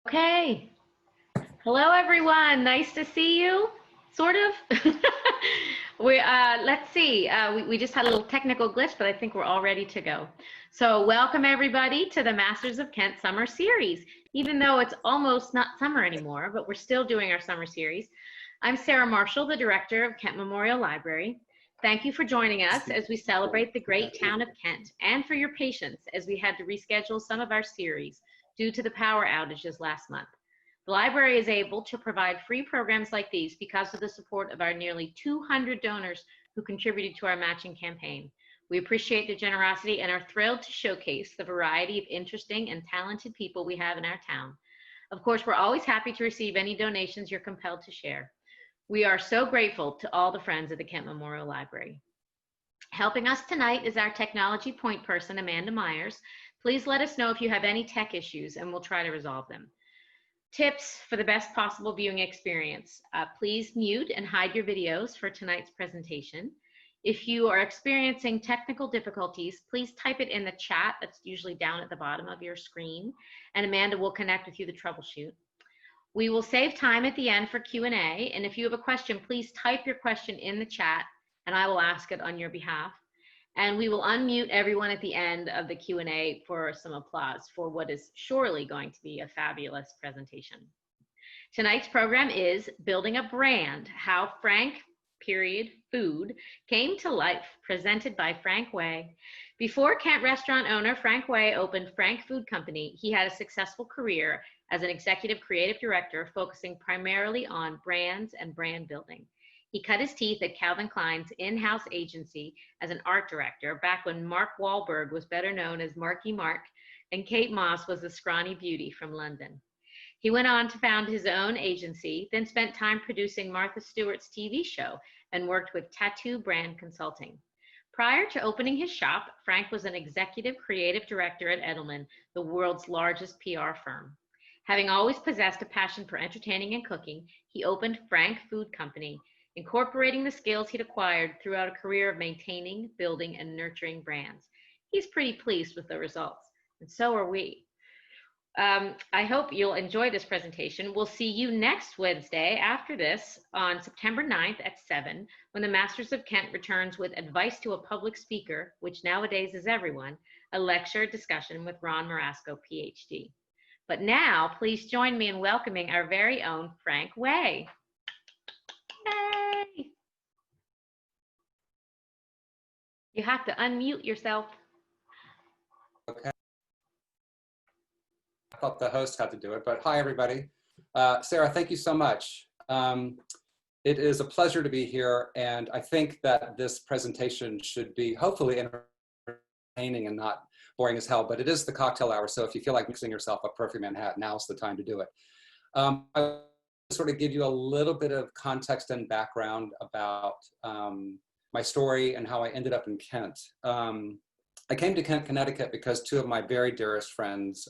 Okay. Hello, everyone. Nice to see you. Sort of. Let's see. We just had a little technical glitch, but I think we're all ready to go. So welcome everybody to the Masters of Kent Summer Series. Even though it's almost not summer anymore, but we're still doing our summer series. I'm Sarah Marshall, the director of Kent Memorial Library. Thank you for joining us as we celebrate the great town of Kent, and for your patience as we had to reschedule some of our series due to the power outages last month. The library is able to provide free programs like these because of the support of our nearly 200 donors who contributed to our matching campaign. We appreciate the generosity and are thrilled to showcase the variety of interesting and talented people we have in our town. Of course, we're always happy to receive any donations you're compelled to share. We are so grateful to all the friends of the Kent Memorial Library. Helping us tonight is our technology point person, Amanda Myers. Please let us know if you have any tech issues and we'll try to resolve them. Tips for the best possible viewing experience. Please mute and hide your videos for tonight's presentation. If you are experiencing technical difficulties, please type it in the chat that's usually down at the bottom of your screen, and Amanda will connect with you to troubleshoot. We will save time at the end for Q&A, and if you have a question, please type your question in the chat and I will ask it on your behalf. And we will unmute everyone at the end of the Q&A for some applause for what is surely going to be a fabulous presentation. Tonight's program is Building a Brand, How Frank Food Came to Life, presented by Frank Way. Before Kent restaurant owner Frank Way opened Frank Food Company, he had a successful career as an executive creative director, focusing primarily on brands and brand building. He cut his teeth at Calvin Klein's in-house agency as an art director back when Mark Wahlberg was better known as Marky Mark and Kate Moss was the scrawny beauty from London. He went on to found his own agency, then spent time producing Martha Stewart's TV show and worked with Tattoo Brand Consulting. Prior to opening his shop, Frank was an executive creative director at Edelman, the world's largest PR firm. Having always possessed a passion for entertaining and cooking, he opened Frank Food Company, incorporating the skills he'd acquired throughout a career of maintaining, building, and nurturing brands. He's pretty pleased with the results, and so are we. I hope you'll enjoy this presentation. We'll see you next Wednesday after this on September 9th at 7, when the Masters of Kent returns with Advice to a Public Speaker, which nowadays is everyone, a lecture discussion with Ron Marasco, PhD. But now, please join me in welcoming our very own Frank Way. Yay! You have to unmute yourself. Okay. I thought the host had to do it, but hi, everybody. Sarah, thank you so much. It is a pleasure to be here, and I think that this presentation should be hopefully entertaining and not boring as hell, but it is the cocktail hour, so if you feel like mixing yourself a Perfume Manhattan, now's the time to do it. I sort of give you a little bit of context and background about my story and how I ended up in Kent. I came to Kent, Connecticut because two of my very dearest friends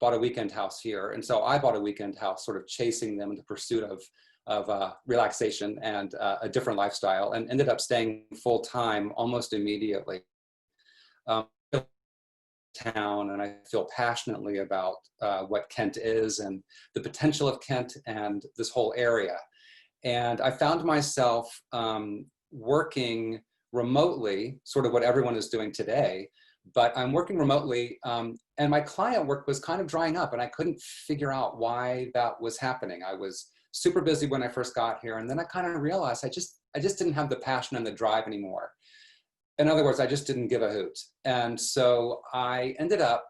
bought a weekend house here. And so I bought a weekend house, sort of chasing them in the pursuit of relaxation and a different lifestyle, and ended up staying full time almost immediately. Town, and I feel passionately about what Kent is and the potential of Kent and this whole area. And I found myself working remotely, sort of what everyone is doing today, but I'm working remotely, and my client work was kind of drying up, and I couldn't figure out why that was happening. I was super busy when I first got here, and then I kind of realized I just didn't have the passion and the drive anymore. In other words, I just didn't give a hoot. And so I ended up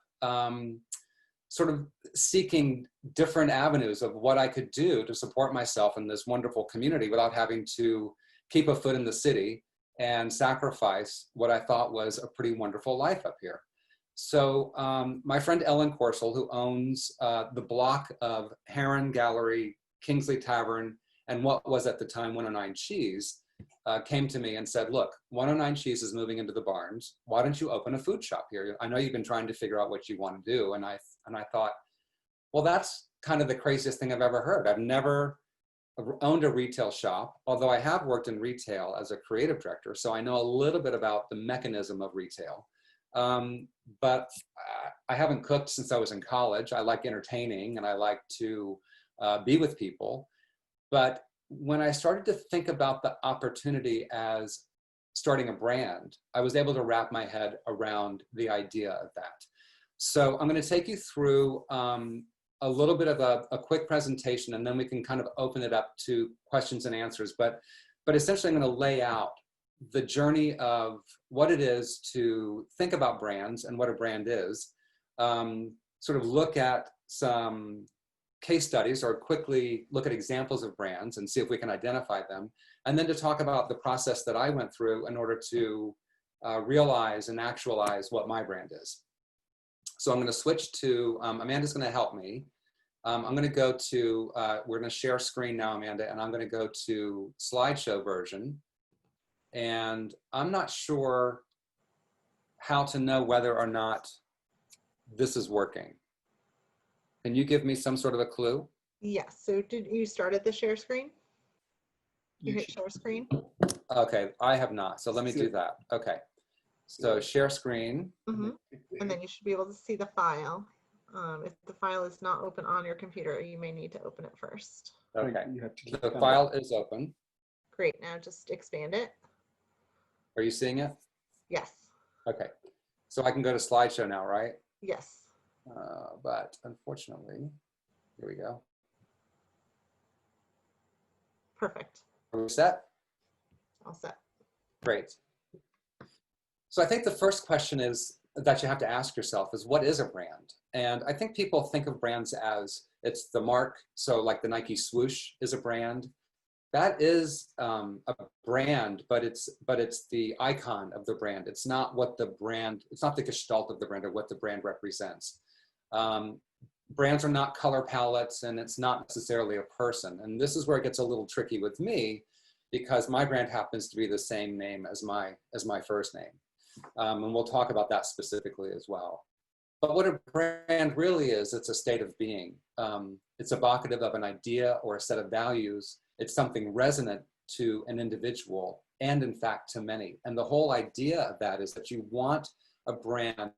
sort of seeking different avenues of what I could do to support myself in this wonderful community without having to keep a foot in the city and sacrifice what I thought was a pretty wonderful life up here. So my friend Ellen Corsell, who owns the block of Heron Gallery, Kingsley Tavern, and what was at the time 109 Cheese, came to me and said, look, 109 Cheese is moving into the Barns. Why don't you open a food shop here? I know you've been trying to figure out what you want to do. And I thought, well, that's kind of the craziest thing I've ever heard. I've never owned a retail shop, although I have worked in retail as a creative director. So I know a little bit about the mechanism of retail. But I haven't cooked since I was in college. I like entertaining and I like to be with people. But when I started to think about the opportunity as starting a brand, I was able to wrap my head around the idea of that. So I'm going to take you through a little bit of a quick presentation, and then we can kind of open it up to questions and answers. But essentially, I'm going to lay out the journey of what it is to think about brands and what a brand is, sort of look at some case studies or quickly look at examples of brands and see if we can identify them, and then to talk about the process that I went through in order to realize and actualize what my brand is. So I'm going to switch to, Amanda's going to help me. I'm going to go to, we're going to share screen now, Amanda, and I'm going to go to slideshow version. And I'm not sure how to know whether or not this is working. Can you give me some sort of a clue? Yes. So did you start at the share screen? You hit share screen? Okay, I have not. So let me do that. Okay. So share screen. Mm-hmm. And then you should be able to see the file. If the file is not open on your computer, you may need to open it first. Okay. The file is open. Great. Now just expand it. Are you seeing it? Yes. Okay. So I can go to slideshow now, right? Yes. But unfortunately, here we go. Perfect. Are we set? All set. Great. So I think the first question is that you have to ask yourself is, what is a brand? And I think people think of brands as it's the mark. So like the Nike swoosh is a brand. That is a brand, but it's the icon of the brand. It's not what the brand, it's not the gestalt of the brand or what the brand represents. Brands are not color palettes, and it's not necessarily a person. And this is where it gets a little tricky with me, because my brand happens to be the same name as my first name. And we'll talk about that specifically as well. But what a brand really is, it's a state of being. It's evocative of an idea or a set of values. It's something resonant to an individual and, in fact, to many. And the whole idea of that is that you want a brand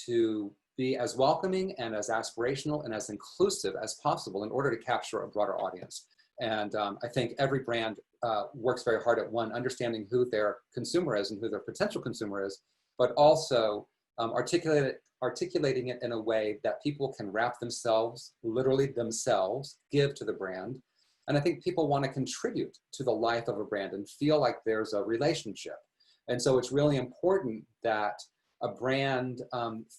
to be as welcoming and as aspirational and as inclusive as possible in order to capture a broader audience. And I think every brand works very hard at, one, understanding who their consumer is and who their potential consumer is, but also articulating it in a way that people can wrap themselves, literally themselves, give to the brand. And I think people want to contribute to the life of a brand and feel like there's a relationship. And so it's really important that a brand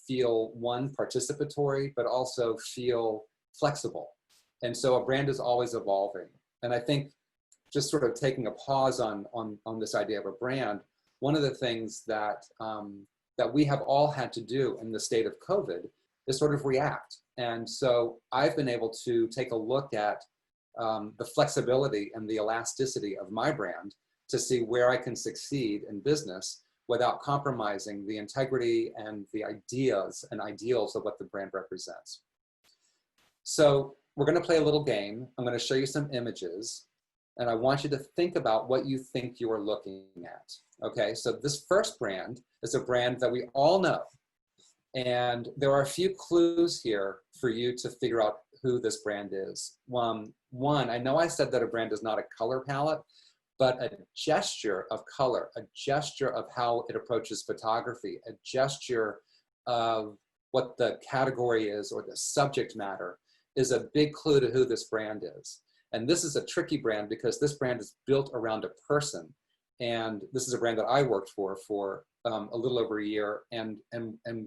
feel, one, participatory, but also feel flexible. And so a brand is always evolving. And I think just sort of taking a pause on this idea of a brand, one of the things that we have all had to do in the state of COVID is sort of react. And so I've been able to take a look at the flexibility and the elasticity of my brand to see where I can succeed in business without compromising the integrity and the ideas and ideals of what the brand represents. So we're going to play a little game. I'm going to show you some images, and I want you to think about what you think you are looking at. Okay, so this first brand is a brand that we all know. And there are a few clues here for you to figure out who this brand is. One, I know I said that a brand is not a color palette, but a gesture of color, a gesture of how it approaches photography, a gesture of what the category is or the subject matter is a big clue to who this brand is. And this is a tricky brand because this brand is built around a person. And this is a brand that I worked for a little over a year. And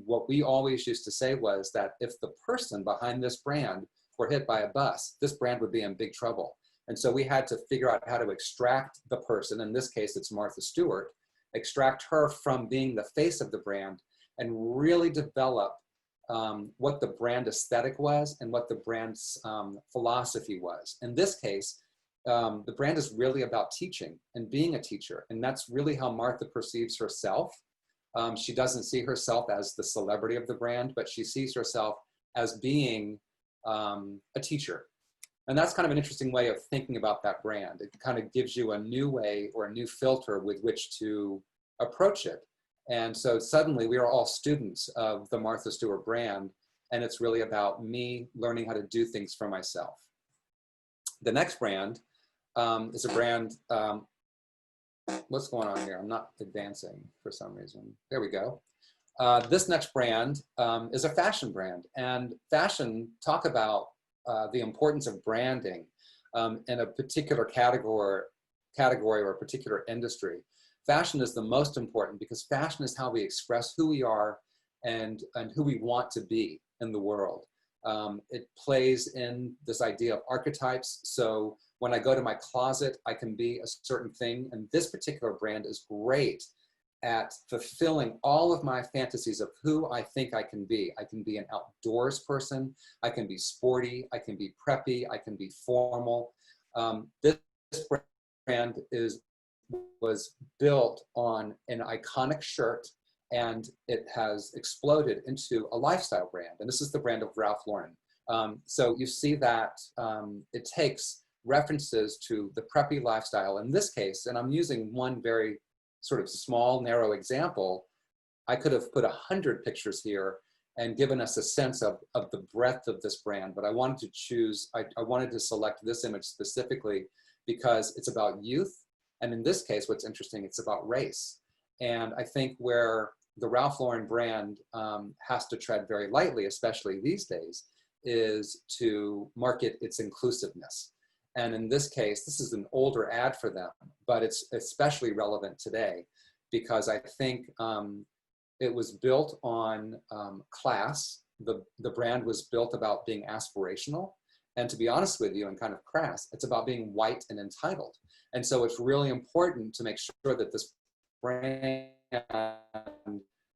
what we always used to say was that if the person behind this brand were hit by a bus, this brand would be in big trouble. And so we had to figure out how to extract the person, in this case it's Martha Stewart, extract her from being the face of the brand and really develop what the brand aesthetic was and what the brand's philosophy was. In this case, the brand is really about teaching and being a teacher. And that's really how Martha perceives herself. She doesn't see herself as the celebrity of the brand, but she sees herself as being a teacher. And that's kind of an interesting way of thinking about that brand. It kind of gives you a new way or a new filter with which to approach it. And so suddenly we are all students of the Martha Stewart brand, and it's really about me learning how to do things for myself. The next brand is a brand, what's going on here? I'm not advancing for some reason. There we go. This next brand is a fashion brand, and fashion, talk about the importance of branding in a particular category or a particular industry. Fashion is the most important because fashion is how we express who we are and who we want to be in the world. It plays in this idea of archetypes. So when I go to my closet, I can be a certain thing, and this particular brand is great at fulfilling all of my fantasies of who I think I can be. I can be an outdoors person, I can be sporty, I can be preppy, I can be formal. This brand was built on an iconic shirt, and it has exploded into a lifestyle brand. And this is the brand of Ralph Lauren. So you see that it takes references to the preppy lifestyle. In this case, and I'm using one very sort of small, narrow example, I could have put 100 pictures here and given us a sense of the breadth of this brand, but I wanted to choose, I wanted to select this image specifically because it's about youth. And in this case, what's interesting, it's about race. And I think where the Ralph Lauren brand has to tread very lightly, especially these days, is to market its inclusiveness. And in this case, this is an older ad for them, but it's especially relevant today because I think it was built on class. The brand was built about being aspirational. And to be honest with you and kind of crass, it's about being white and entitled. And so it's really important to make sure that this brand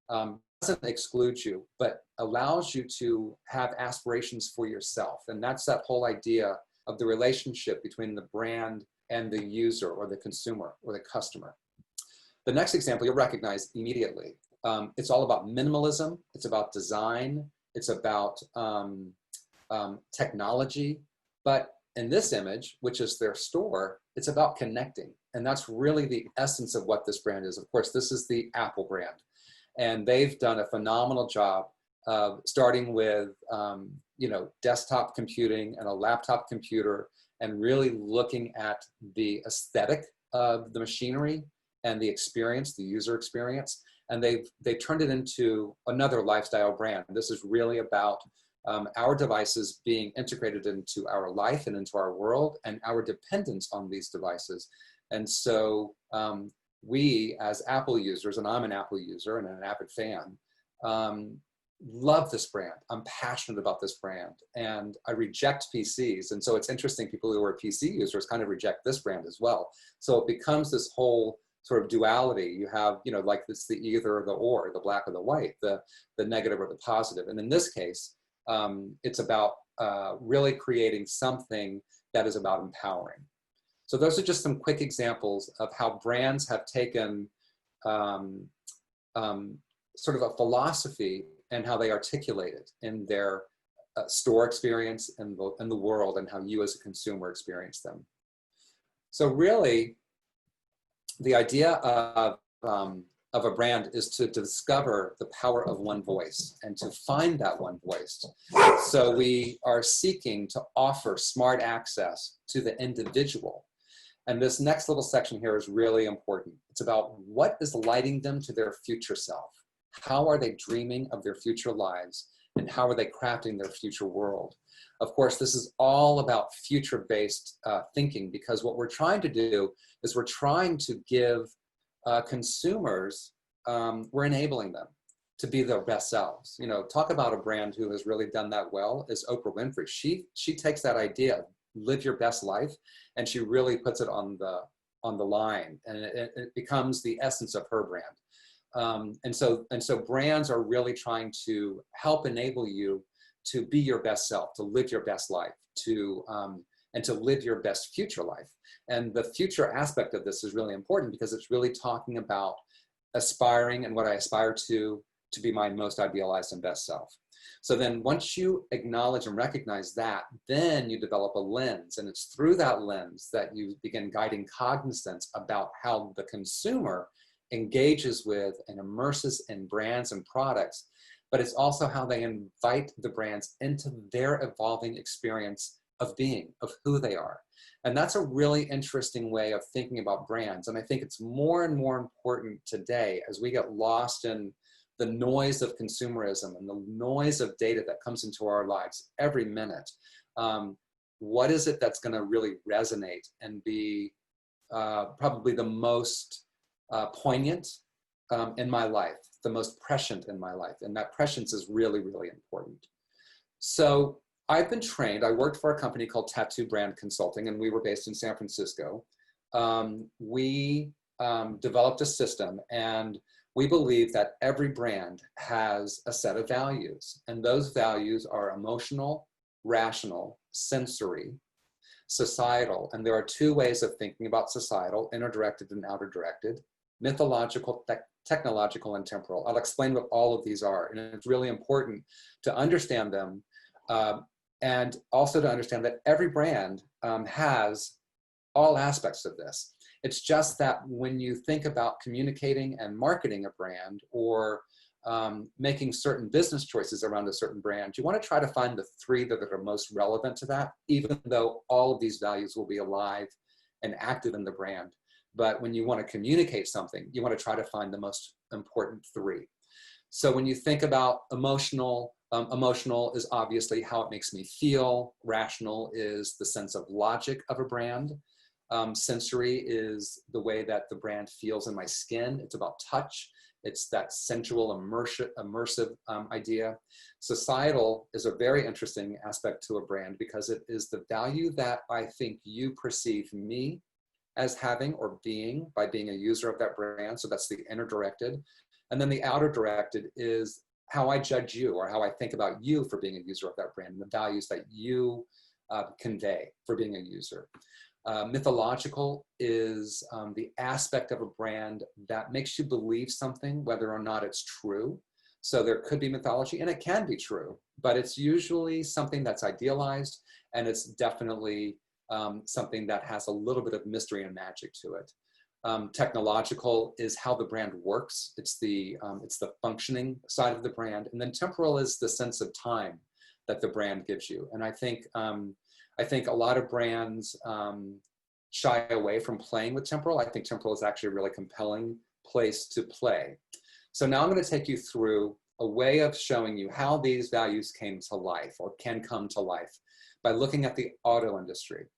doesn't exclude you, but allows you to have aspirations for yourself. And that's that whole idea of the relationship between the brand and the user or the consumer or the customer. The next example you'll recognize immediately. It's all about minimalism. It's about design. It's about technology. But in this image, which is their store, it's about connecting. And that's really the essence of what this brand is. Of course, this is the Apple brand. And they've done a phenomenal job of starting with desktop computing and a laptop computer and really looking at the aesthetic of the machinery and the experience, the user experience. And they've turned it into another lifestyle brand. This is really about our devices being integrated into our life and into our world and our dependence on these devices. And so we as Apple users, and I'm an Apple user and an avid fan, love this brand. I'm passionate about this brand and I reject PCs. And so it's interesting, people who are PC users kind of reject this brand as well. So it becomes this whole sort of duality. You have, like it's the either or the or, the black or the white, the negative or the positive. And in this case, it's about really creating something that is about empowering. So those are just some quick examples of how brands have taken sort of a philosophy and how they articulate it in their store experience and the world and how you as a consumer experience them. So really, the idea of a brand is to discover the power of one voice and to find that one voice. So we are seeking to offer smart access to the individual. And this next little section here is really important. It's about what is lighting them to their future self. How are they dreaming of their future lives? And how are they crafting their future world? Of course, this is all about future-based thinking, because what we're trying to do is we're trying to give consumers, we're enabling them to be their best selves. Talk about a brand who has really done that well is Oprah Winfrey. She takes that idea, live your best life, and she really puts it on the line, and it becomes the essence of her brand. And so brands are really trying to help enable you to be your best self, to live your best life, and to live your best future life. And the future aspect of this is really important because it's really talking about aspiring and what I aspire to be my most idealized and best self. So then once you acknowledge and recognize that, then you develop a lens, and it's through that lens that you begin guiding cognizance about how the consumer engages with and immerses in brands and products, but it's also how they invite the brands into their evolving experience of being, of who they are. And that's a really interesting way of thinking about brands. And I think it's more and more important today as we get lost in the noise of consumerism and the noise of data that comes into our lives every minute. What is it that's going to really resonate and be probably the most poignant in my life, the most prescient in my life? And that prescience is really, really important. So I've been trained, I worked for a company called Tattoo Brand Consulting, and we were based in San Francisco. We developed a system, and we believe that every brand has a set of values, and those values are emotional, rational, sensory, societal. And there are two ways of thinking about societal: inner directed and outer directed, mythological, technological, and temporal. I'll explain what all of these are, and it's really important to understand them, and also to understand that every brand has all aspects of this. It's just that when you think about communicating and marketing a brand, or making certain business choices around a certain brand, you want to try to find the three that are most relevant to that, even though all of these values will be alive and active in the brand. But when you want to communicate something, you want to try to find the most important three. So when you think about emotional, emotional is obviously how it makes me feel. Rational is the sense of logic of a brand. Sensory is the way that the brand feels in my skin. It's about touch. It's that sensual, immersive idea. Societal is a very interesting aspect to a brand because it is the value that I think you perceive me as having or being by being a user of that brand. So that's the inner directed. And then the outer directed is how I judge you, or how I think about you for being a user of that brand, and the values that you convey for being a user. Mythological is the aspect of a brand that makes you believe something, whether or not it's true. So there could be mythology, and it can be true, but it's usually something that's idealized, and it's definitely something that has a little bit of mystery and magic to it. Technological is how the brand works. It's the functioning side of the brand. And then temporal is the sense of time that the brand gives you. And I think a lot of brands shy away from playing with temporal. I think temporal is actually a really compelling place to play. So now I'm going to take you through a way of showing you how these values came to life, or can come to life, by looking at the auto industry.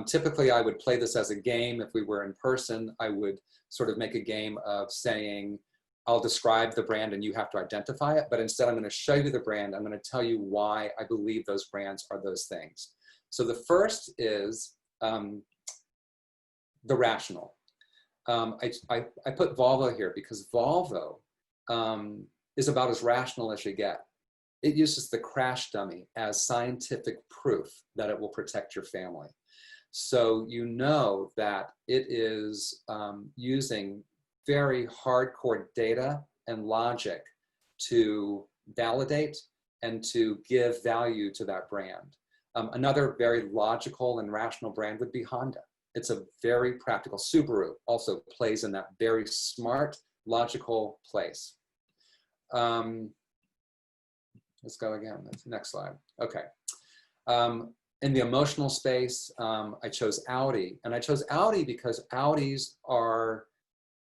Typically, I would play this as a game. If we were in person, I would sort of make a game of saying, I'll describe the brand and you have to identify it. But instead, I'm going to show you the brand. I'm going to tell you why I believe those brands are those things. So the first is the rational. I put Volvo here because Volvo is about as rational as you get. It uses the crash dummy as scientific proof that it will protect your family. So you know that it is using very hardcore data and logic to validate and to give value to that brand. Another very logical and rational brand would be Honda. It's a very practical. Subaru also plays in that very smart, logical place. Let's go again. That's the next slide. Okay. In the emotional space, I chose Audi. And I chose Audi because Audis are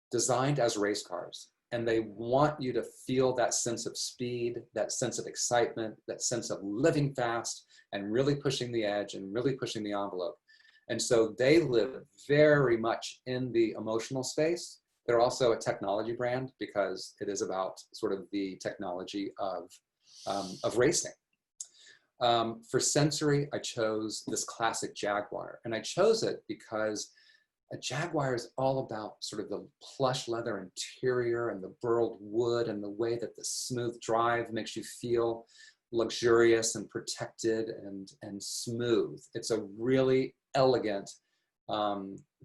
designed as race cars. And they want you to feel that sense of speed, that sense of excitement, that sense of living fast and really pushing the edge and really pushing the envelope. And so they live very much in the emotional space. They're also a technology brand because it is about sort of the technology of racing. For sensory, I chose this classic Jaguar. And I chose it because a Jaguar is all about sort of the plush leather interior and the burled wood and the way that the smooth drive makes you feel luxurious and protected and smooth. It's a really elegant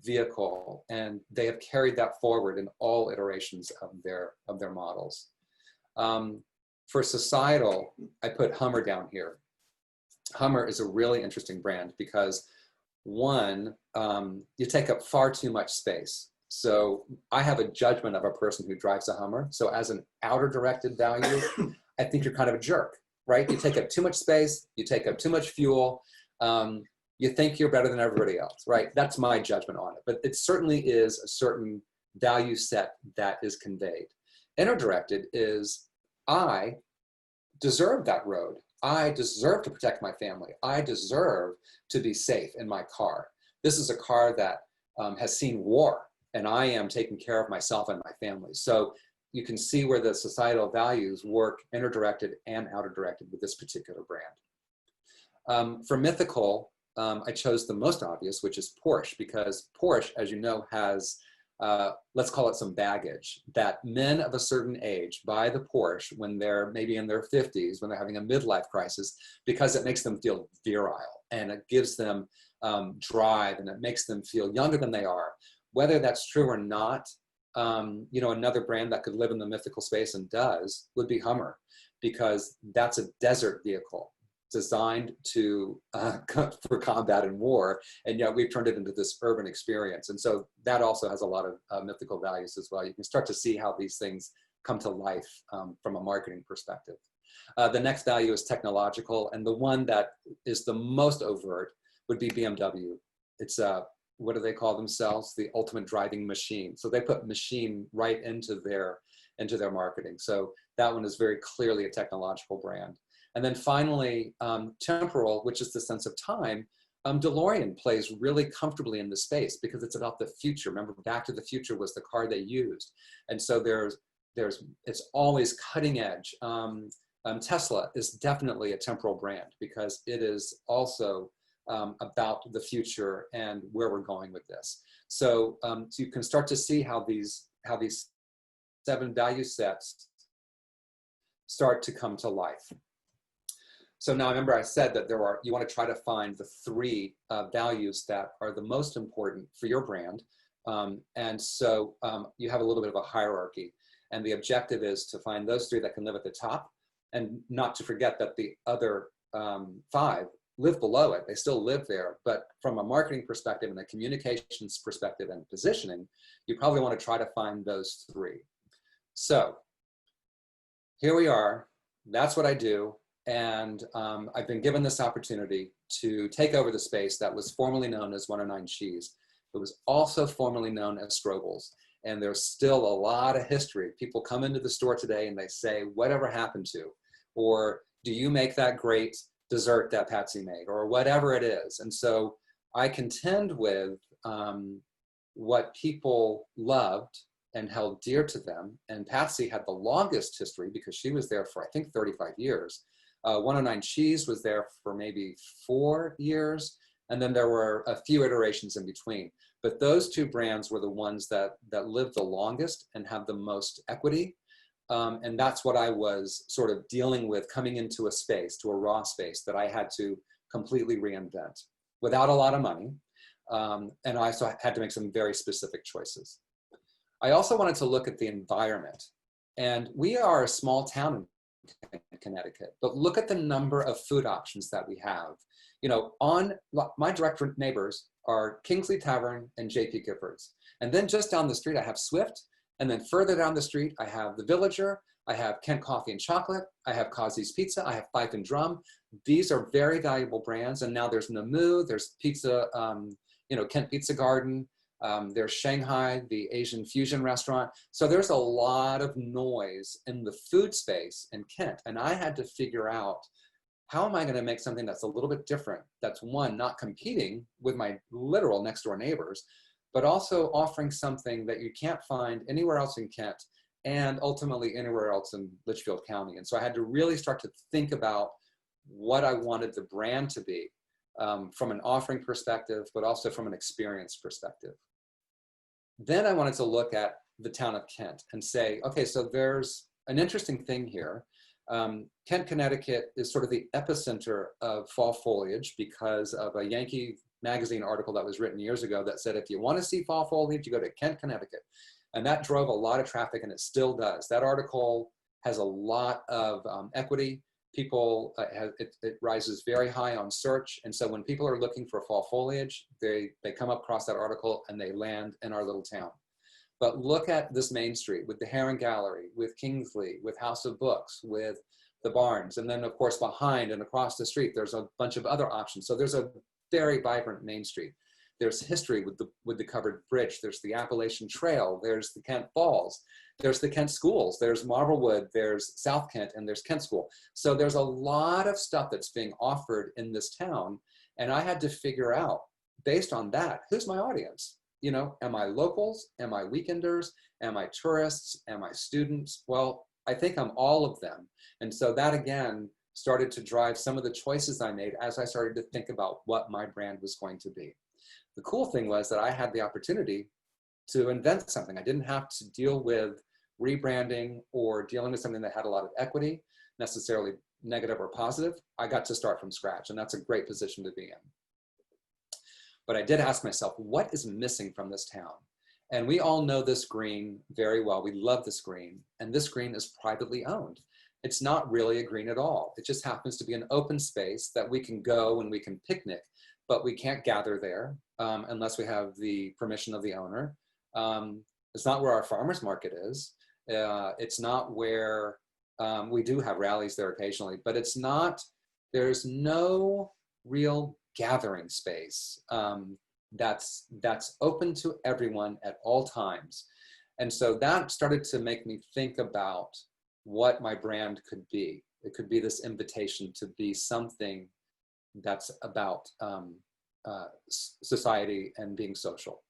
vehicle, and they have carried that forward in all iterations of their models. For societal, I put Hummer down here. Hummer is a really interesting brand because one, you take up far too much space. So I have a judgment of a person who drives a Hummer. So as an outer directed value, I think you're kind of a jerk, right? You take up too much space, you take up too much fuel, you think you're better than everybody else, right? That's my judgment on it. But it certainly is a certain value set that is conveyed. Inner directed is, I deserve that road. I deserve to protect my family. I deserve to be safe in my car. This is a car that has seen war, and I am taking care of myself and my family. So you can see where the societal values work inner directed and outer directed with this particular brand. For mythical, I chose the most obvious, which is Porsche, because Porsche, as you know, has, let's call it some baggage, that men of a certain age buy the Porsche when they're maybe in their 50s, when they're having a midlife crisis, because it makes them feel virile, and it gives them drive, and it makes them feel younger than they are. Whether that's true or not, you know, another brand that could live in the mythical space and does would be Hummer, because that's a desert vehicle designed to for combat and war, and yet we've turned it into this urban experience. And so that also has a lot of mythical values as well. You can start to see how these things come to life from a marketing perspective. The next value is technological, and the one that is the most overt would be BMW. It's what do they call themselves? The ultimate driving machine. So they put machine right into their marketing. So that one is very clearly a technological brand. And then finally, temporal, which is the sense of time. DeLorean plays really comfortably in the space because it's about the future. Remember, Back to the Future was the car they used. And so it's always cutting edge. Tesla is definitely a temporal brand because it is also about the future and where we're going with this. So, so you can start to see how these 7 value sets start to come to life. So now remember I said that you want to try to find the 3 values that are the most important for your brand. And so you have a little bit of a hierarchy. And the objective is to find those 3 that can live at the top, and not to forget that the other 5 live below it. They still live there. But from a marketing perspective and a communications perspective and positioning, you probably want to try to find those 3. So here we are. That's what I do. And I've been given this opportunity to take over the space that was formerly known as 109 Cheese. It was also formerly known as Strobel's. And there's still a lot of history. People come into the store today and they say, whatever happened to? Or do you make that great dessert that Patsy made? Or whatever it is. And so I contend with what people loved and held dear to them. And Patsy had the longest history because she was there for, I think, 35 years. 109 Cheese was there for maybe 4 years, and then there were a few iterations in between. But those 2 brands were the ones that lived the longest and have the most equity. And that's what I was sort of dealing with coming into a space, to a raw space that I had to completely reinvent without a lot of money. And I also had to make some very specific choices. I also wanted to look at the environment. And we are a small town in Connecticut, but look at the number of food options that we have. You know, on my direct neighbors are Kingsley Tavern and JP Giffords. And then just down the street, I have Swift. And then further down the street, I have The Villager. I have Kent Coffee and Chocolate. I have Kazi's Pizza. I have Fife and Drum. These are very valuable brands. And now there's Namu, there's Pizza, you know, Kent Pizza Garden. There's Shanghai, the Asian fusion restaurant. So there's a lot of noise in the food space in Kent. And I had to figure out, how am I going to make something that's a little bit different? That's, one, not competing with my literal next door neighbors, but also offering something that you can't find anywhere else in Kent and ultimately anywhere else in Litchfield County. And so I had to really start to think about what I wanted the brand to be from an offering perspective, but also from an experience perspective. Then I wanted to look at the town of Kent and say, okay, so there's an interesting thing here. Kent, Connecticut is sort of the epicenter of fall foliage because of a Yankee magazine article that was written years ago that said, if you want to see fall foliage, you go to Kent, Connecticut. And that drove a lot of traffic, and it still does. That article has a lot of equity. People, it rises very high on search. And so when people are looking for fall foliage, they come across that article and they land in our little town. But look at this main street with the Heron Gallery, with Kingsley, with House of Books, with the Barnes. And then of course behind and across the street, there's a bunch of other options. So there's a very vibrant main street. There's history with the covered bridge. There's the Appalachian Trail. There's the Kent Falls. There's the Kent schools. There's Marblewood. There's South Kent, and there's Kent School. So there's a lot of stuff that's being offered in this town. And I had to figure out, based on that, who's my audience? You know, am I locals? Am I weekenders? Am I tourists? Am I students? Well, I think I'm all of them. And so that again started to drive some of the choices I made as I started to think about what my brand was going to be. The cool thing was that I had the opportunity to invent something. I didn't have to deal with rebranding or dealing with something that had a lot of equity, necessarily negative or positive. I got to start from scratch, and that's a great position to be in. But I did ask myself, what is missing from this town? And we all know this green very well. We love this green, and this green is privately owned. It's not really a green at all. It just happens to be an open space that we can go and we can picnic, but we can't gather there unless we have the permission of the owner. It's not where our farmers market is. It's not where we do have rallies there occasionally, but it's not, there's no real gathering space that's open to everyone at all times. And so that started to make me think about what my brand could be. It could be this invitation to be something that's about society and being social.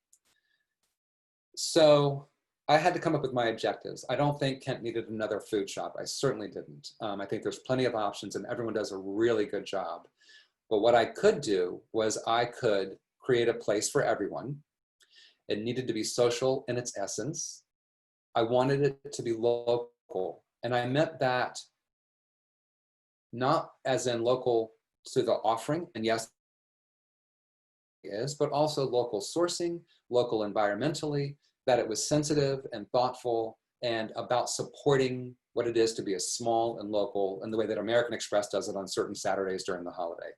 So I had to come up with my objectives. I don't think Kent needed another food shop. I certainly didn't. I think there's plenty of options and everyone does a really good job. But what I could do was I could create a place for everyone. It needed to be social in its essence. I wanted it to be local. And I meant that not as in local to the offering, and yes, it is, but also local sourcing, local environmentally, that it was sensitive and thoughtful and about supporting what it is to be a small and local in the way that American Express does it on certain Saturdays during the holiday.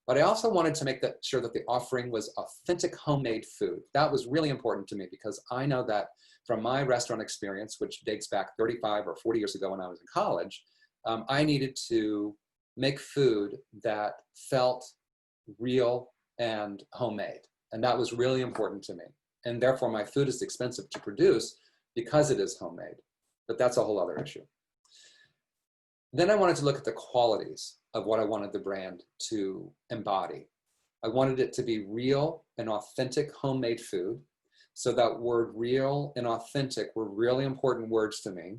But I also wanted to make sure that the offering was authentic homemade food. That was really important to me because I know that from my restaurant experience, which dates back 35 or 40 years ago when I was in college, I needed to make food that felt real and homemade. And that was really important to me. And therefore my food is expensive to produce because it is homemade. But that's a whole other issue. Then I wanted to look at the qualities of what I wanted the brand to embody. I wanted it to be real and authentic homemade food. So that word real and authentic were really important words to me.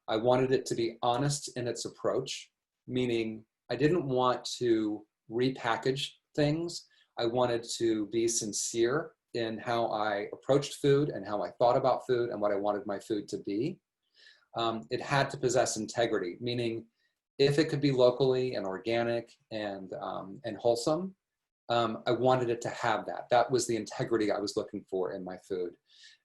I wanted it to be honest in its approach, meaning I didn't want to repackage things. I wanted to be sincere in how I approached food and how I thought about food and what I wanted my food to be. It had to possess integrity, meaning if it could be locally and organic and wholesome, I wanted it to have that. That was the integrity I was looking for in my food.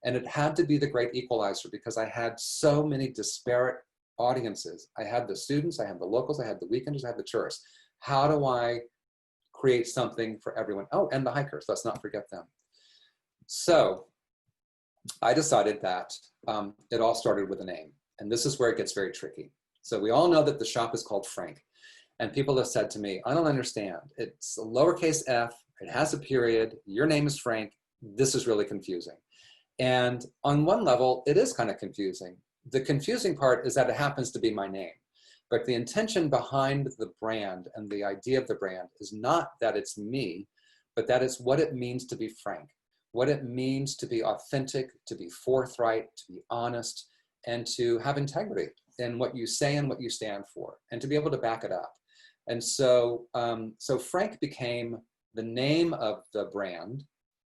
And it had to be the great equalizer because I had so many disparate audiences. I had the students, I had the locals, I had the weekenders, I had the tourists. How do I create something for everyone? Oh, and the hikers, let's not forget them. So I decided that it all started with a name. And this is where it gets very tricky. So we all know that the shop is called Frank. And people have said to me, I don't understand. It's a lowercase f, it has a period, your name is Frank. This is really confusing. And on one level, it is kind of confusing. The confusing part is that it happens to be my name. But the intention behind the brand and the idea of the brand is not that it's me, but that it's what it means to be frank, what it means to be authentic, to be forthright, to be honest, and to have integrity in what you say and what you stand for, and to be able to back it up. And so, so Frank became the name of the brand.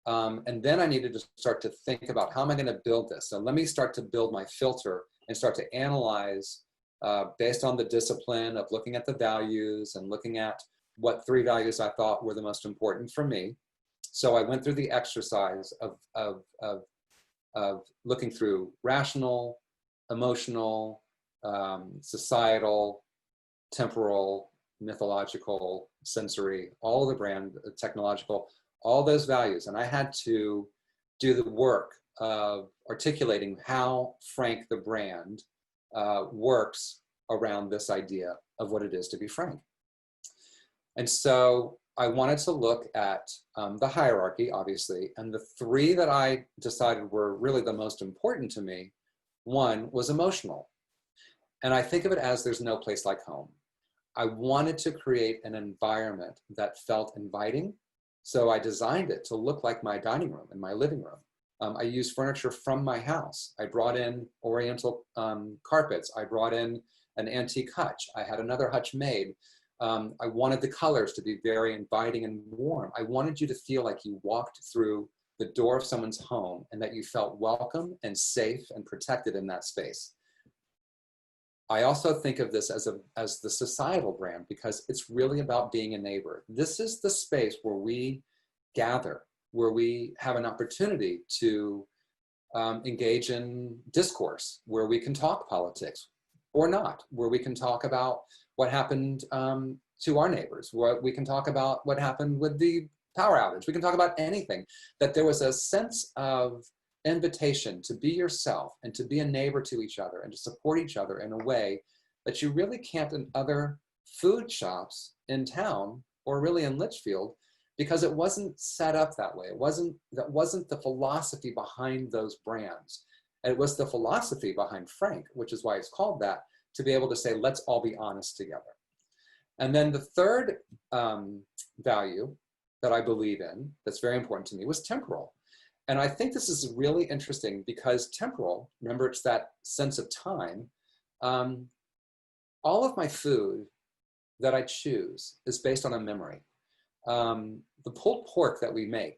And then I needed to start to think about how am I going to build this? So let me start to build my filter and start to analyze based on the discipline of looking at the values and looking at what 3 values I thought were the most important for me. So I went through the exercise of looking through rational, emotional, societal, temporal, mythological, sensory, all of the brand, technological, all those values. And I had to do the work of articulating how Frank the brand works around this idea of what it is to be Frank. And so I wanted to look at the hierarchy, obviously, and the three that I decided were really the most important to me. One was emotional. And I think of it as there's no place like home. I wanted to create an environment that felt inviting. So I designed it to look like my dining room and my living room. I used furniture from my house. I brought in Oriental carpets. I brought in an antique hutch. I had another hutch made. I wanted the colors to be very inviting and warm. I wanted you to feel like you walked through the door of someone's home and that you felt welcome and safe and protected in that space. I also think of this as the societal brand because it's really about being a neighbor. This is the space where we gather, where we have an opportunity to engage in discourse, where we can talk politics or not, where we can talk about what happened to our neighbors, what we can talk about what happened with the power outage. We can talk about anything. That there was a sense of invitation to be yourself and to be a neighbor to each other and to support each other in a way that you really can't in other food shops in town or really in Litchfield, because it wasn't set up that way. That wasn't the philosophy behind those brands. It was the philosophy behind Frank, which is why it's called that, to be able to say, let's all be honest together. And then the third value that I believe in, that's very important to me, was temporal. And I think this is really interesting because temporal, remember, it's that sense of time. All of my food that I choose is based on a memory. The pulled pork that we make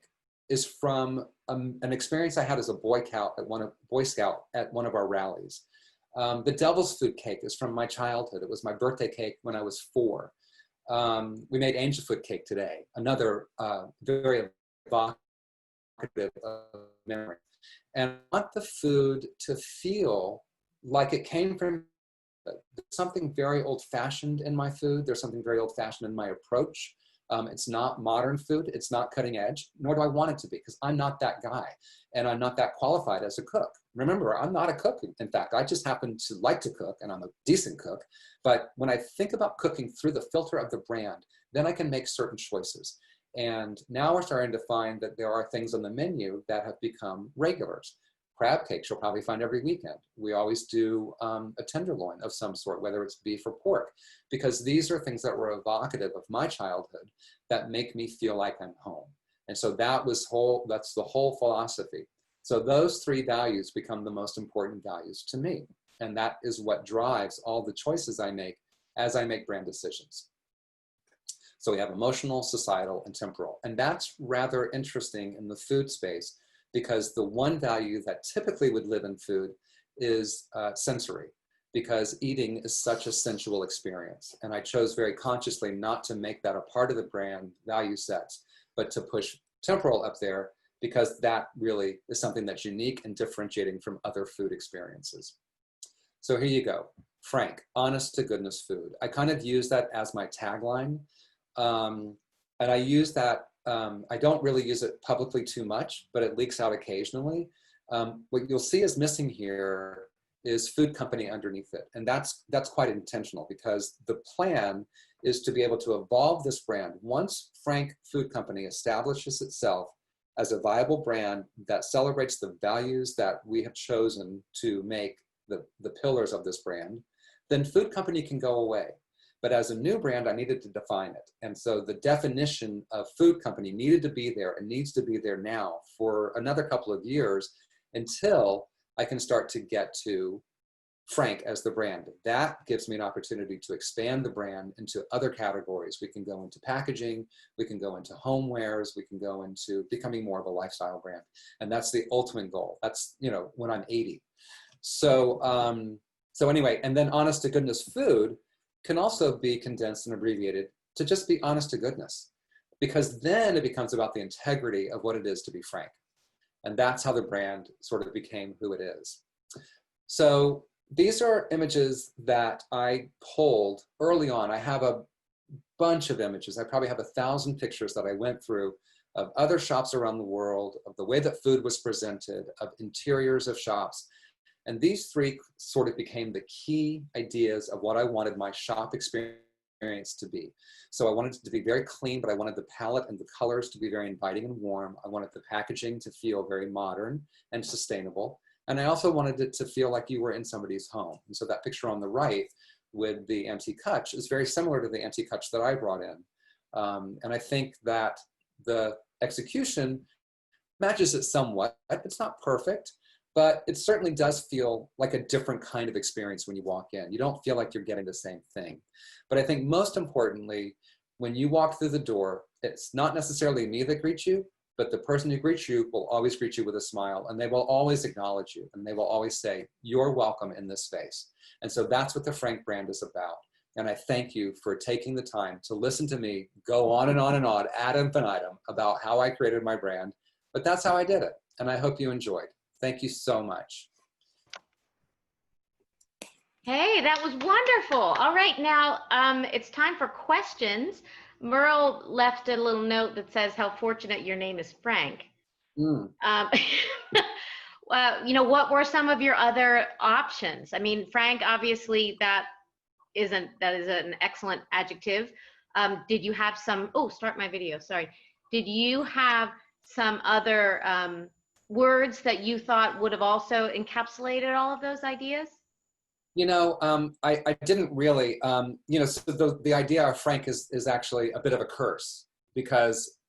is from an experience I had as a Boy Scout at one of our rallies. The devil's food cake is from my childhood. It was my birthday cake when I was 4. We made angel food cake today, another very evocative memory. And I want the food to feel like it came from something very old-fashioned in my food. There's something very old-fashioned in my approach. It's not modern food. It's not cutting edge, nor do I want it to be, because I'm not that guy and I'm not that qualified as a cook. Remember, I'm not a cook. In fact, I just happen to like to cook and I'm a decent cook. But when I think about cooking through the filter of the brand, then I can make certain choices. And now we're starting to find that there are things on the menu that have become regulars. Crab cakes you'll probably find every weekend. We always do a tenderloin of some sort, whether it's beef or pork, because these are things that were evocative of my childhood that make me feel like I'm home. And so that's the whole philosophy. So those 3 values become the most important values to me. And that is what drives all the choices I make as I make brand decisions. So we have emotional, societal, and temporal. And that's rather interesting in the food space, because the one value that typically would live in food is sensory, because eating is such a sensual experience. And I chose very consciously not to make that a part of the brand value sets, but to push temporal up there, because that really is something that's unique and differentiating from other food experiences. So here you go, Frank, honest to goodness food. I kind of use that as my tagline. And I use that, I don't really use it publicly too much, but it leaks out occasionally. What you'll see is missing here is food company underneath it. And that's quite intentional, because the plan is to be able to evolve this brand. Once Frank Food Company establishes itself as a viable brand that celebrates the values that we have chosen to make the pillars of this brand, then Food Company can go away. But as a new brand, I needed to define it. And so the definition of Food Company needed to be there and needs to be there now for another couple of years until I can start to get to Frank as the brand. That gives me an opportunity to expand the brand into other categories. We can go into packaging, we can go into homewares, we can go into becoming more of a lifestyle brand. And that's the ultimate goal. That's, when I'm 80. So anyway, and then honest to goodness food can also be condensed and abbreviated to just be honest to goodness, because then it becomes about the integrity of what it is to be Frank. And that's how the brand sort of became who it is. So these are images that I pulled early on. I have a bunch of images. I probably have 1,000 pictures that I went through of other shops around the world, of the way that food was presented, of interiors of shops. And these three sort of became the key ideas of what I wanted my shop experience to be. So I wanted it to be very clean, but I wanted the palette and the colors to be very inviting and warm. I wanted the packaging to feel very modern and sustainable. And I also wanted it to feel like you were in somebody's home. And so that picture on the right with the antique hutch is very similar to the antique hutch that I brought in. And I think that the execution matches it somewhat. It's not perfect, but it certainly does feel like a different kind of experience when you walk in. You don't feel like you're getting the same thing. But I think most importantly, when you walk through the door, it's not necessarily me that greets you, but the person who greets you will always greet you with a smile, and they will always acknowledge you, and they will always say, you're welcome in this space. And so that's what the Frank brand is about. And I thank you for taking the time to listen to me go on and on and on ad infinitum about how I created my brand, but that's how I did it. And I hope you enjoyed. Thank you so much. Hey, that was wonderful. All right, now it's time for questions. Merle left a little note that says how fortunate your name is Frank. You know, what were some of your other options? I mean, Frank, obviously that is an excellent adjective. Did you have some, oh, start my video, sorry. Did you have some other words that you thought would have also encapsulated all of those ideas? You know, I didn't really, you know, so the idea of Frank is actually a bit of a curse, because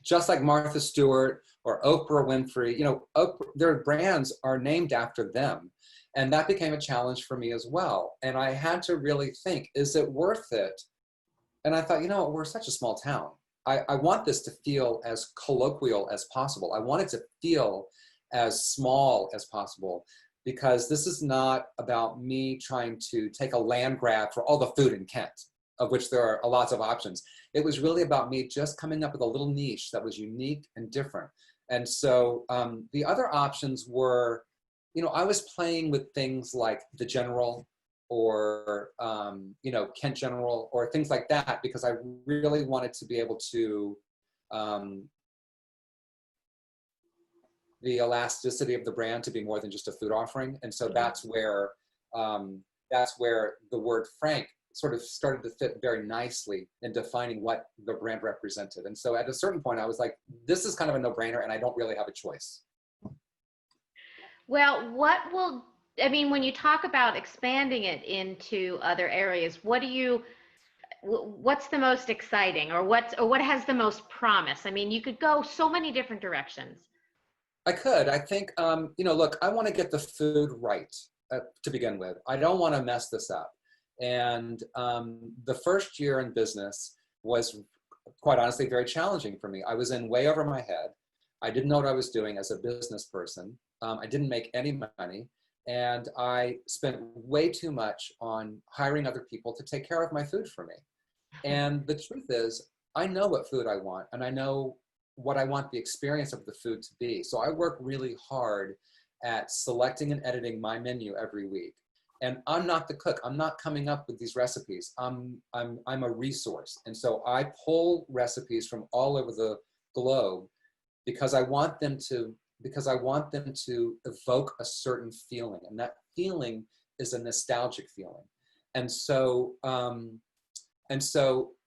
just like Martha Stewart or Oprah Winfrey, you know, their brands are named after them. And that became a challenge for me as well. And I had to really think, is it worth it? And I thought, you know, we're such a small town. I want this to feel as colloquial as possible. I want it to feel as small as possible, because this is not about me trying to take a land grab for all the food in Kent, of which there are lots of options. It was really about me just coming up with a little niche that was unique and different. And so the other options were, you know, I was playing with things like the General, or, you know, Kent General, or things like that, because I really wanted to be able to, the elasticity of the brand to be more than just a food offering. And so that's where the word Frank sort of started to fit very nicely in defining what the brand represented. And so at a certain point, I was like, this is kind of a no-brainer, and I don't really have a choice. Well, I mean, when you talk about expanding it into other areas, what's the most exciting, or what has the most promise? I mean, you could go so many different directions. I could. I think, you know, look, I want to get the food right to begin with. I don't want to mess this up. And the first year in business was, quite honestly, very challenging for me. I was in way over my head. I didn't know what I was doing as a business person. I didn't make any money. And I spent way too much on hiring other people to take care of my food for me. And the truth is, I know what food I want, and I know what I want the experience of the food to be. So I work really hard at selecting and editing my menu every week. And I'm not the cook. I'm not coming up with these recipes. I'm a resource. And so I pull recipes from all over the globe because I want them to evoke a certain feeling. And that feeling is a nostalgic feeling. And so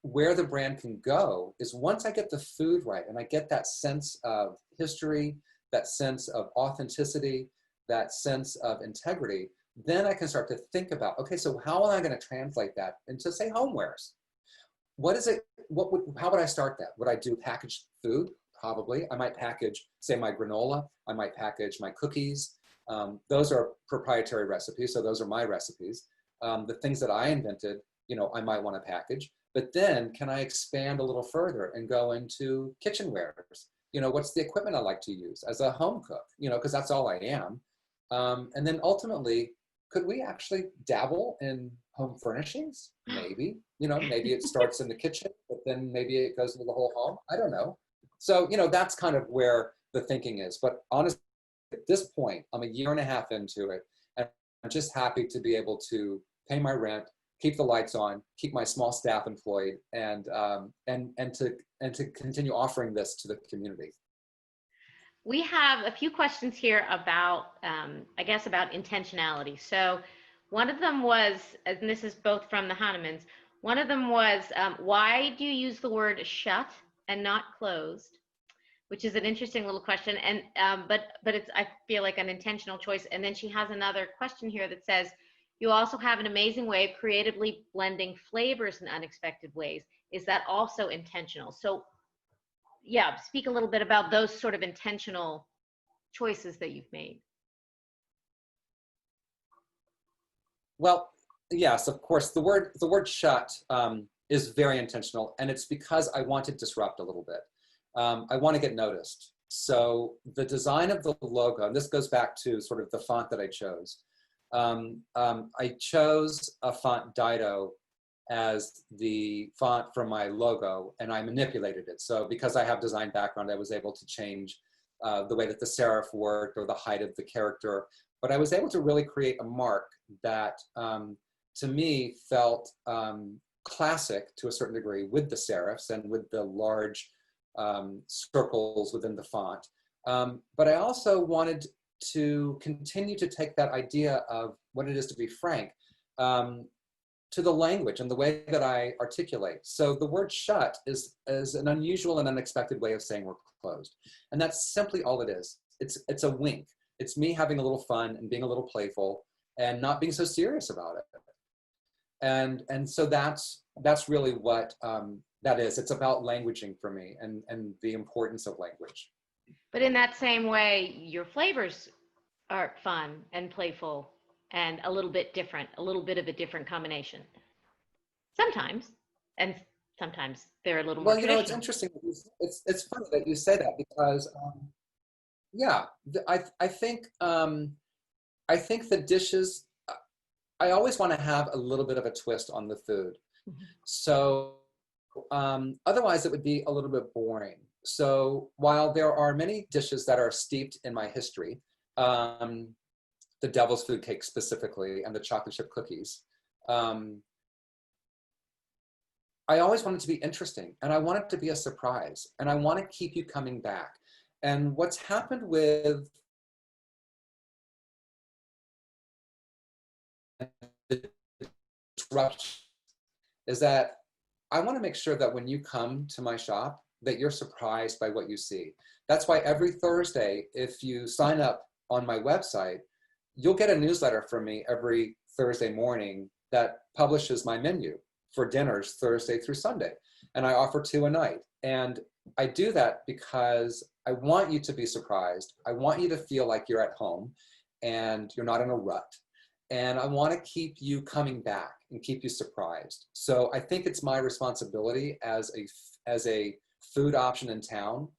where the brand can go is, once I get the food right and I get that sense of history, that sense of authenticity, that sense of integrity, then I can start to think about, okay, so how am I going to translate that into, say, homewares? What is it? How would I start that? Would I do packaged food? Probably. I might package, say, my granola. I might package my cookies. Those are proprietary recipes, so those are my recipes. The things that I invented, you know, I might want to package. But then can I expand a little further and go into kitchenwares? You know, what's the equipment I like to use as a home cook? You know, because that's all I am. And then ultimately, could we actually dabble in home furnishings? Maybe. You know, maybe it starts in the kitchen, but then maybe it goes into the whole home. I don't know. So, you know, that's kind of where the thinking is. But honestly, at this point, I'm a year and a half into it, and I'm just happy to be able to pay my rent, keep the lights on, keep my small staff employed, and to continue offering this to the community. We have a few questions here about, I guess, about intentionality. So one of them was, and this is both from the Hahnemans, one of them was, why do you use the word shut and not closed? Which is an interesting little question. And but it's, I feel like, an intentional choice. And then she has another question here that says, you also have an amazing way of creatively blending flavors in unexpected ways. Is that also intentional? So yeah, speak a little bit about those sort of intentional choices that you've made. Well, yes, of course. The word shut is very intentional, and it's because I want to disrupt a little bit. I want to get noticed. So the design of the logo, and this goes back to sort of the font that I chose. I chose a font Dido as the font for my logo, and I manipulated it. So because I have design background, I was able to change the way that the serif worked or the height of the character. But I was able to really create a mark that, to me, felt classic to a certain degree with the serifs and with the large circles within the font. But I also wanted to continue to take that idea of what it is to be frank to the language and the way that I articulate. So the word shut is an unusual and unexpected way of saying we're closed. And that's simply all it is. It's a wink. It's me having a little fun and being a little playful and not being so serious about it. And so that's really what that is. It's about languaging for me and the importance of language. But in that same way, your flavors are fun and playful and a little bit different, a little bit of a different combination. Sometimes, and sometimes they're a little more traditional. It's interesting. It's funny that you say that because, yeah, I think the dishes, I always want to have a little bit of a twist on the food. Mm-hmm. So otherwise it would be a little bit boring. So while there are many dishes that are steeped in my history, the devil's food cake specifically, and the chocolate chip cookies, I always want it to be interesting, and I want it to be a surprise, and I want to keep you coming back. And what's happened with the disruption is that I want to make sure that when you come to my shop, that you're surprised by what you see. That's why every Thursday, if you sign up on my website, you'll get a newsletter from me every Thursday morning that publishes my menu for dinners Thursday through Sunday. And I offer 2 a night. And I do that because I want you to be surprised. I want you to feel like you're at home and you're not in a rut. And I want to keep you coming back and keep you surprised. So I think it's my responsibility as a food option in town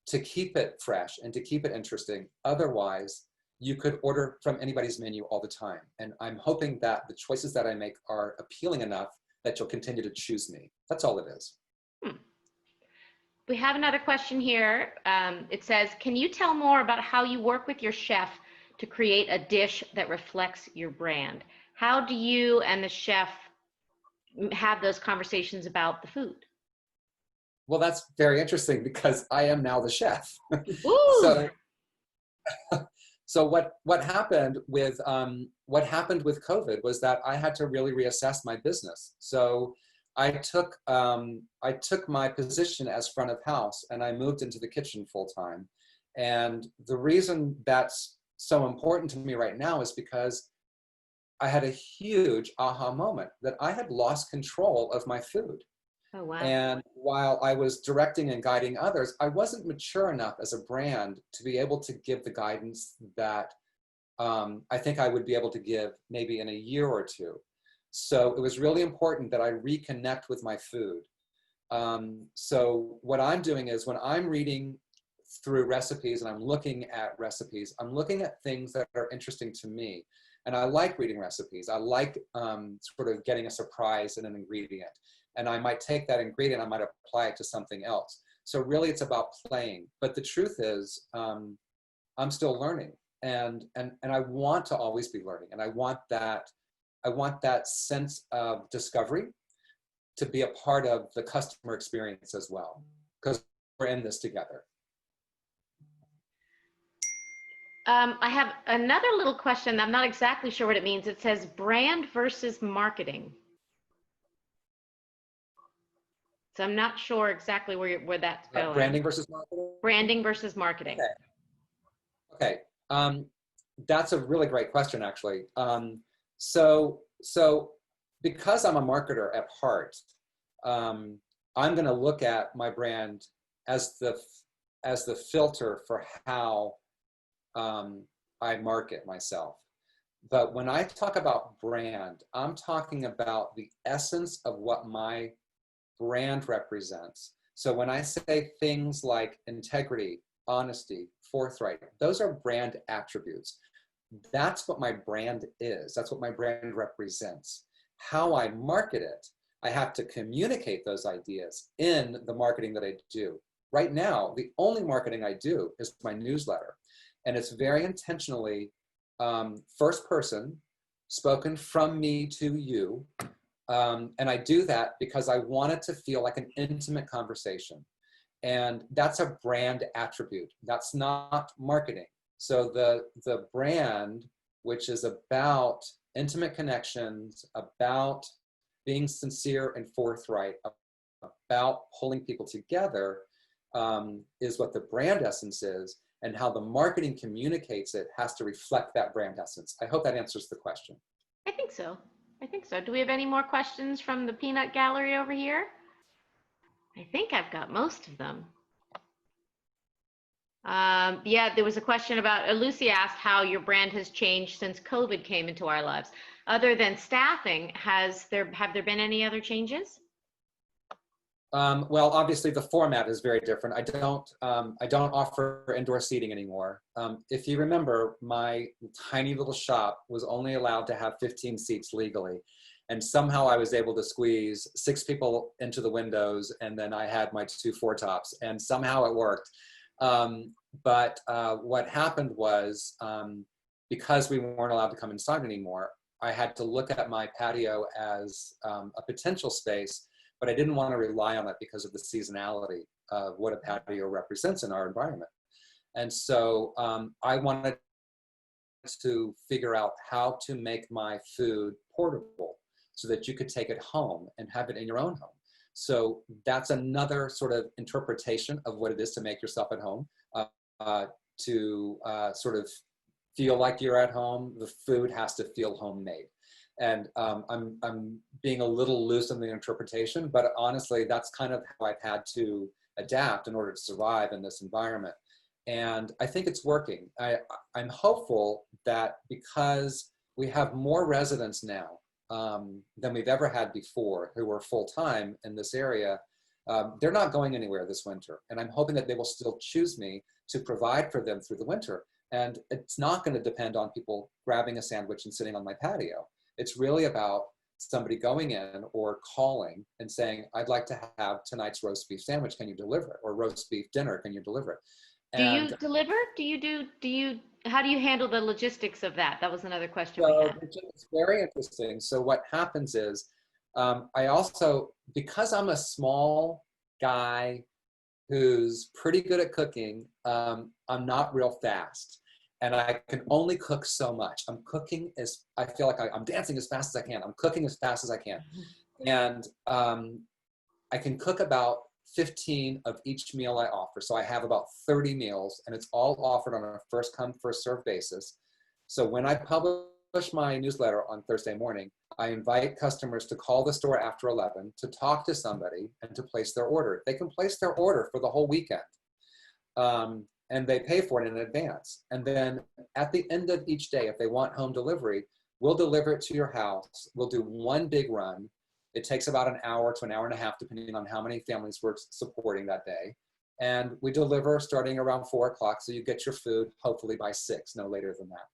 to keep it fresh and to keep it interesting. Otherwise, you could order from anybody's menu all the time. And I'm hoping that the choices that I make are appealing enough that you'll continue to choose me. That's all it is. We have another question here. It says, can you tell more about how you work with your chef to create a dish that reflects your brand? How do you and the chef have those conversations about the food? Well, that's very interesting because I am now the chef. Ooh. So what happened with COVID was that I had to really reassess my business. So I took my position as front of house and I moved into the kitchen full time. And the reason that's so important to me right now is because I had a huge aha moment that I had lost control of my food. Oh, wow. And while I was directing and guiding others, I wasn't mature enough as a brand to be able to give the guidance that I think I would be able to give maybe in a year or two. So it was really important that I reconnect with my food. So what I'm doing is when I'm reading through recipes and I'm looking at recipes, I'm looking at things that are interesting to me. And I like reading recipes. I like sort of getting a surprise in an ingredient. And I might take that ingredient, I might apply it to something else. So really it's about playing. But the truth is, I'm still learning. And I want to always be learning. And I want that I want that sense of discovery to be a part of the customer experience as well, because we're in this together. I have another little question. I'm not exactly sure what it means. It says brand versus marketing. So I'm not sure exactly where that's going. Branding versus marketing? Branding versus marketing. Okay. That's a really great question, actually. So because I'm a marketer at heart, I'm going to look at my brand as the filter for how I market myself. But when I talk about brand, I'm talking about the essence of what my brand represents. So when I say things like integrity, honesty, forthright, those are brand attributes. That's what my brand is. That's what my brand represents. How I market it, I have to communicate those ideas in the marketing that I do. Right now, the only marketing I do is my newsletter. And it's very intentionally first person, spoken from me to you. And I do that because I want it to feel like an intimate conversation. And that's a brand attribute. That's not marketing. So the brand, which is about intimate connections, about being sincere and forthright, about pulling people together, is what the brand essence is. And how the marketing communicates it has to reflect that brand essence. I hope that answers the question. I think so. I think so. Do we have any more questions from the peanut gallery over here? I think I've got most of them. Yeah, there was a question about, Lucy asked how your brand has changed since COVID came into our lives. Other than staffing, have there been any other changes? Well, obviously the format is very different. I don't offer indoor seating anymore. If you remember, my tiny little shop was only allowed to have 15 seats legally. And somehow I was able to squeeze 6 people into the windows, and then I had my 2 four-tops, and somehow it worked. But what happened was, because we weren't allowed to come inside anymore, I had to look at my patio as a potential space, but I didn't want to rely on it because of the seasonality of what a patio represents in our environment. And so I wanted to figure out how to make my food portable so that you could take it home and have it in your own home. So that's another sort of interpretation of what it is to make yourself at home, to sort of feel like you're at home. The food has to feel homemade. And I'm being a little loose in the interpretation, but honestly, that's kind of how I've had to adapt in order to survive in this environment. And I think it's working. I'm hopeful that because we have more residents now than we've ever had before who are full-time in this area, they're not going anywhere this winter. And I'm hoping that they will still choose me to provide for them through the winter. And it's not going to depend on people grabbing a sandwich and sitting on my patio. It's really about somebody going in or calling and saying, I'd like to have tonight's roast beef sandwich, can you deliver it? Or roast beef dinner, can you deliver it? Do you deliver? How do you handle the logistics of that? That was another question we had. It's very interesting. So what happens is, I also, because I'm a small guy who's pretty good at cooking, I'm not real fast. And I can only cook so much. I feel like I'm dancing as fast as I can. I'm cooking as fast as I can. And I can cook about 15 of each meal I offer. So I have about 30 meals, and it's all offered on a first come, first served basis. So when I publish my newsletter on Thursday morning, I invite customers to call the store after 11 to talk to somebody and to place their order. They can place their order for the whole weekend. And they pay for it in advance. And then at the end of each day, if they want home delivery, we'll deliver it to your house. We'll do one big run. It takes about an hour to an hour and a half, depending on how many families we're supporting that day. And we deliver starting around 4 o'clock, so you get your food hopefully by 6, no later than that.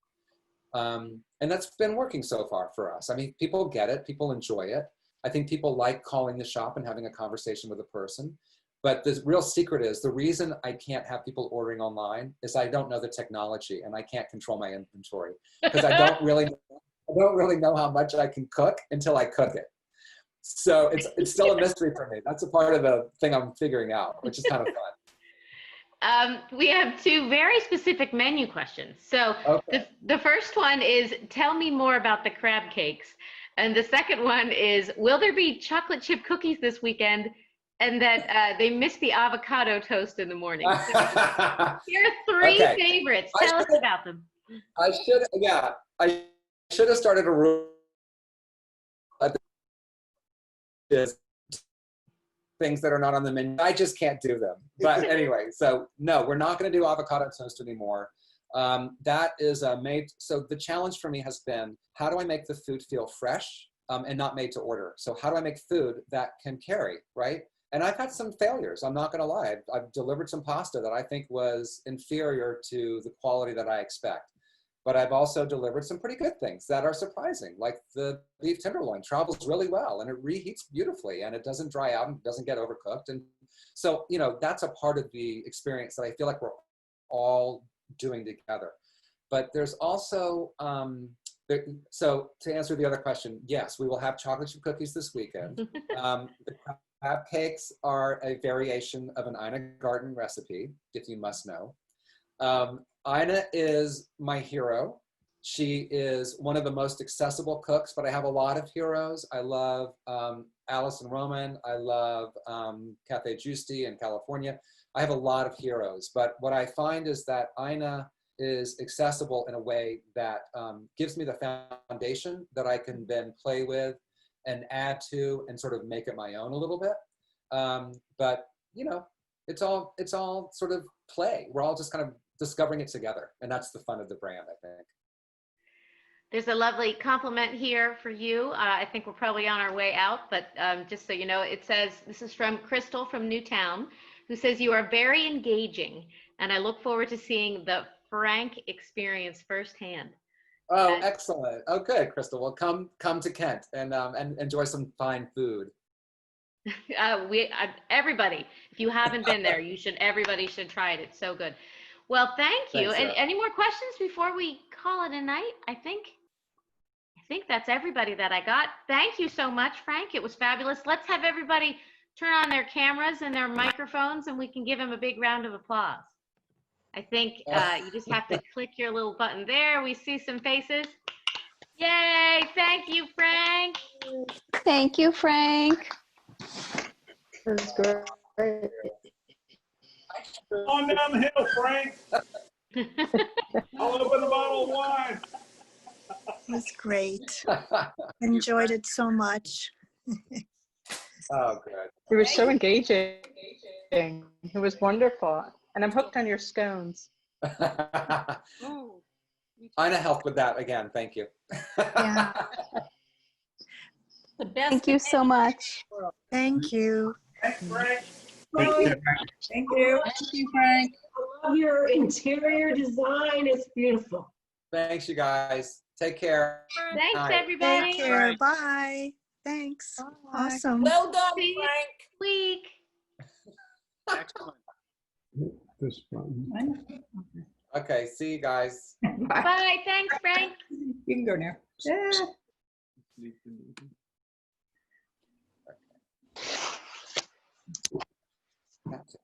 And that's been working so far for us. I mean, people get it, people enjoy it. I think people like calling the shop and having a conversation with a person. But the real secret is, the reason I can't have people ordering online is I don't know the technology and I can't control my inventory, because I don't really don't really know how much I can cook until I cook it. So it's still a mystery for me. That's a part of the thing I'm figuring out, which is kind of fun. We have two very specific menu questions. So Okay. the first one is, tell me more about the crab cakes. And the second one is, will there be chocolate chip cookies this weekend? And that they missed the avocado toast in the morning. So here are three Okay. favorites. Tell us about them. I should have started a rule at the things that are not on the menu. I just can't do them. But anyway, so no, we're not going to do avocado toast anymore. That is made. So the challenge for me has been, how do I make the food feel fresh and not made to order? So how do I make food that can carry, right? And I've had some failures. I'm not going to lie. I've delivered some pasta that I think was inferior to the quality that I expect. But I've also delivered some pretty good things that are surprising, like the beef tenderloin travels really well and it reheats beautifully and it doesn't dry out and doesn't get overcooked. And so, you know, that's a part of the experience that I feel like we're all doing together. But there's also, so to answer the other question, yes, we will have chocolate chip cookies this weekend. The crab cakes are a variation of an Ina Garten recipe, if you must know. Ina is my hero. She is one of the most accessible cooks, but I have a lot of heroes. I love Alison Roman. I love Cafe Giusti in California. I have a lot of heroes, but what I find is that Ina is accessible in a way that gives me the foundation that I can then play with and add to and sort of make it my own a little bit. But you know, it's all sort of play. We're all just kind of discovering it together, and that's the fun of the brand, I think. There's a lovely compliment here for you. I think we're probably on our way out, but just so you know, it says, this is from Crystal from Newtown, who says, you are very engaging, and I look forward to seeing the Frank experience firsthand. Oh, excellent. Oh, good, Crystal. Well, come to Kent and enjoy some fine food. Everybody, if you haven't been there, everybody should try it. It's so good. Well, thank you. Thanks, And any more questions before we call it a night? I think that's everybody that I got. Thank you so much, Frank. It was fabulous. Let's have everybody turn on their cameras and their microphones, and we can give him a big round of applause. I think you just have to click your little button there. We see some faces. Yay! Thank you, Frank. Thank you, Frank. That's great. On down the hill, Frank. I'll open a bottle of wine. It was great. Enjoyed it so much. Oh, good. It was so engaging. It was wonderful. And I'm hooked on your scones. Ina helped with that again. Thank you. Yeah. The best. Thank you so much. Thank you. Thanks, Frank. Thank you. Thank you. Thank you, Frank. I love your interior design. It's beautiful. Thanks, you guys. Take care. Thanks, Night. everybody. Take care. Bye. Thanks. Awesome. Well done, See you Frank. next week. Excellent. This one. Okay, see you guys. Bye. Thanks, Frank. You can go now. That's it.